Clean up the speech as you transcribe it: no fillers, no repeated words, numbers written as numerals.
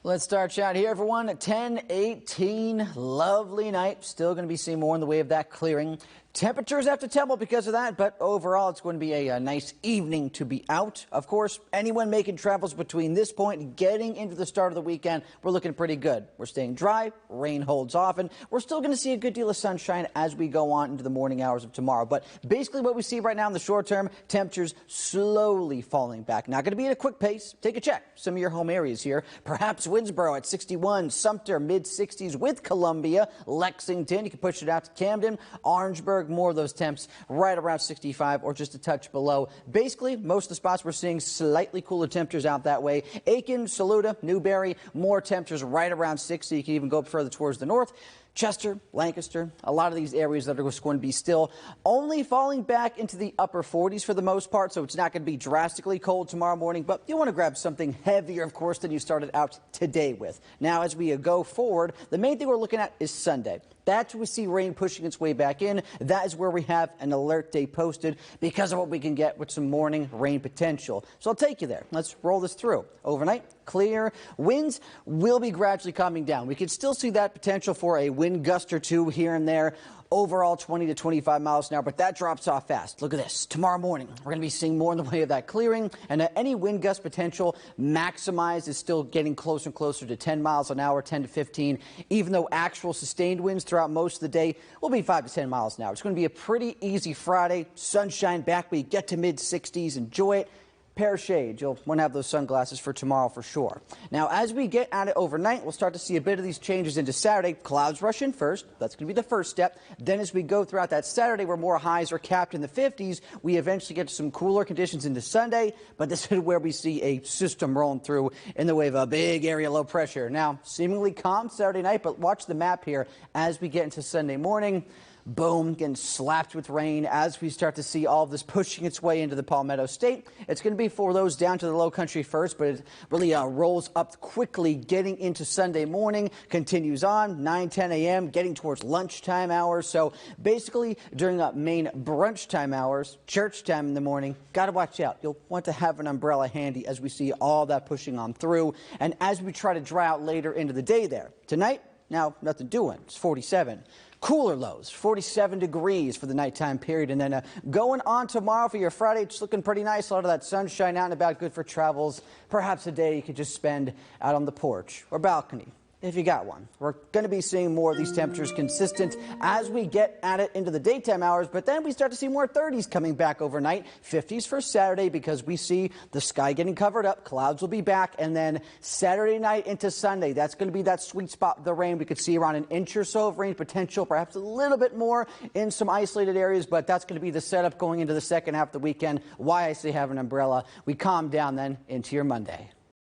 Let's start out here, everyone. 10:18, lovely night. Still going to be seeing more in the way of that clearing. Temperatures have to tumble because of that, but overall it's going to be a nice evening to be out. Of course, anyone making travels between this point and getting into the start of the weekend, we're looking pretty good. We're staying dry, rain holds off, and we're still going to see a good deal of sunshine as we go on into the morning hours of tomorrow. But basically what we see right now in the short term, temperatures slowly falling back. Not going to be at a quick pace. Take a check. Some of your home areas here. Perhaps Winnsboro at 61, Sumter mid-60s with Columbia, Lexington. You can push it out to Camden, Orangeburg. More of those temps right around 65 or just a touch below. Basically, most of the spots we're seeing slightly cooler temperatures out that way. Aiken, Saluda, Newberry, more temperatures right around 60. You can even go up further towards the north. Chester, Lancaster, a lot of these areas that are just going to be still only falling back into the upper 40s for the most part, so it's not going to be drastically cold tomorrow morning, but you want to grab something heavier, of course, than you started out today with. Now, as we go forward, the main thing we're looking at is Sunday. That's where we see rain pushing its way back in. That is where we have an alert day posted because of what we can get with some morning rain potential. So I'll take you there. Let's roll this through. Overnight, clear. Winds will be gradually calming down. We could still see that potential for a wind gust or two here and there. Overall 20 to 25 miles an hour, but that drops off fast. Look at this. Tomorrow morning, we're going to be seeing more in the way of that clearing, and any wind gust potential maximized is still getting closer and closer to 10 miles an hour, 10 to 15, even though actual sustained winds throughout most of the day will be 5 to 10 miles an hour. It's going to be a pretty easy Friday. Sunshine back. We get to mid-60s. Enjoy it. Pair of shades. You'll want to have those sunglasses for tomorrow for sure. Now, as we get at it overnight, we'll start to see a bit of these changes into Saturday. Clouds rush in first. That's going to be the first step. Then as we go throughout that Saturday, where more highs are capped in the 50s, we eventually get to some cooler conditions into Sunday. But this is where we see a system rolling through in the way of a big area low pressure. Now, seemingly calm Saturday night, but watch the map here as we get into Sunday morning. Boom, getting slapped with rain as we start to see all of this pushing its way into the Palmetto State. It's going to be for those down to the low country first, but it really rolls up quickly getting into Sunday morning, continues on 9-10 a.m., getting towards lunchtime hours. So basically during main brunch time hours, church time in the morning, got to watch out. You'll want to have an umbrella handy as we see all that pushing on through. And as we try to dry out later into the day there. Tonight, now nothing doing. It's 47. Cooler lows, 47 degrees for the nighttime period. And then going on tomorrow for your Friday, it's looking pretty nice. A lot of that sunshine out and about, good for travels. Perhaps a day you could just spend out on the porch or balcony, if you got one. We're going to be seeing more of these temperatures consistent as we get at it into the daytime hours, but then we start to see more 30s coming back overnight. 50s for Saturday because we see the sky getting covered up. Clouds will be back, and then Saturday night into Sunday, that's going to be that sweet spot of the rain. We could see around an inch or so of rain potential, perhaps a little bit more in some isolated areas, but that's going to be the setup going into the second half of the weekend. Why I say have an umbrella. We calm down then into your Monday.